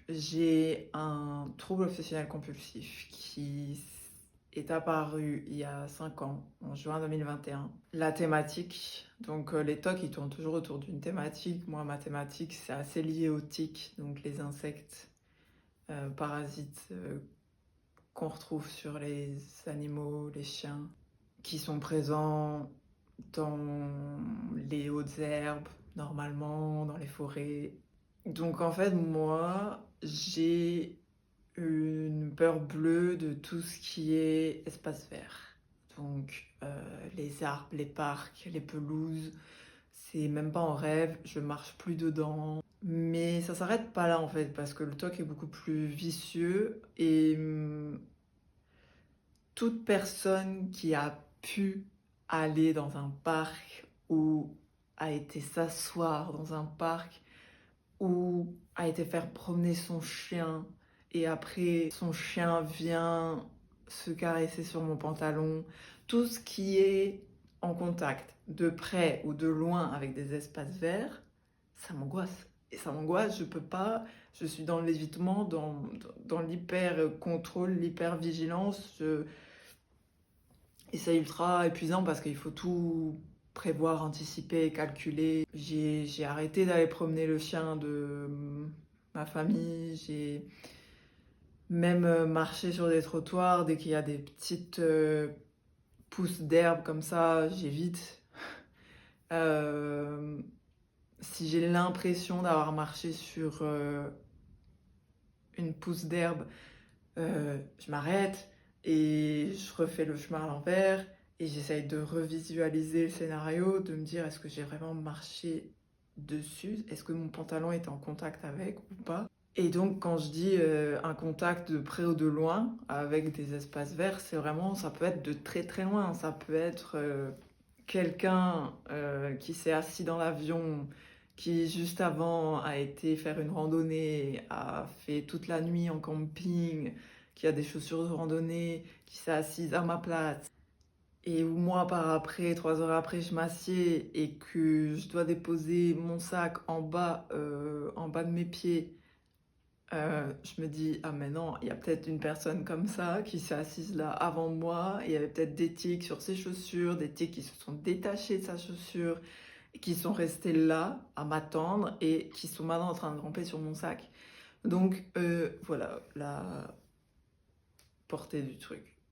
j'ai un trouble obsessionnel compulsif qui est apparu il y a 5 ans, en juin 2021. La thématique, donc les TOC, ils tournent toujours autour d'une thématique. Moi, ma thématique, c'est assez lié aux tiques, donc les insectes, parasites qu'on retrouve sur les animaux, les chiens, qui sont présents dans les hautes herbes, normalement, dans les forêts. Donc en fait, moi, j'ai une peur bleue de tout ce qui est espace vert. Donc les arbres, les parcs, les pelouses, c'est même pas en rêve, je marche plus dedans. Mais ça s'arrête pas là en fait, parce que le TOC est beaucoup plus vicieux et toute personne qui a pu aller dans un parc ou a été s'asseoir dans un parc ou a été faire promener son chien et après son chien vient se caresser sur mon pantalon, tout ce qui est en contact de près ou de loin avec des espaces verts, ça m'angoisse. Et ça m'angoisse, je peux pas, je suis dans l'évitement, dans l'hyper contrôle, l'hyper vigilance. Et c'est ultra épuisant parce qu'il faut tout prévoir, anticiper, calculer. J'ai arrêté d'aller promener le chien de ma famille. J'ai même marché sur des trottoirs. Dès qu'il y a des petites pousses d'herbe comme ça, j'évite. Euh, Si j'ai l'impression d'avoir marché sur une pousse d'herbe, je m'arrête et je refais le chemin à l'envers et j'essaye de revisualiser le scénario, de me dire est-ce que j'ai vraiment marché dessus, est-ce que mon pantalon est en contact avec ou pas. Et donc quand je dis un contact de près ou de loin avec des espaces verts, c'est vraiment, ça peut être de très très loin, ça peut être quelqu'un qui s'est assis dans l'avion, qui juste avant a été faire une randonnée, a fait toute la nuit en camping, qui a des chaussures de randonnée, qui s'est assise à ma place. Et où moi, par après, 3 heures après, je m'assieds et que je dois déposer mon sac en bas de mes pieds, je me dis, ah mais non, il y a peut-être une personne comme ça qui s'est assise là avant moi, et il y avait peut-être des tiques sur ses chaussures, des tiques qui se sont détachées de sa chaussure, et qui sont restées là à m'attendre et qui sont maintenant en train de ramper sur mon sac. Donc voilà la portée du truc.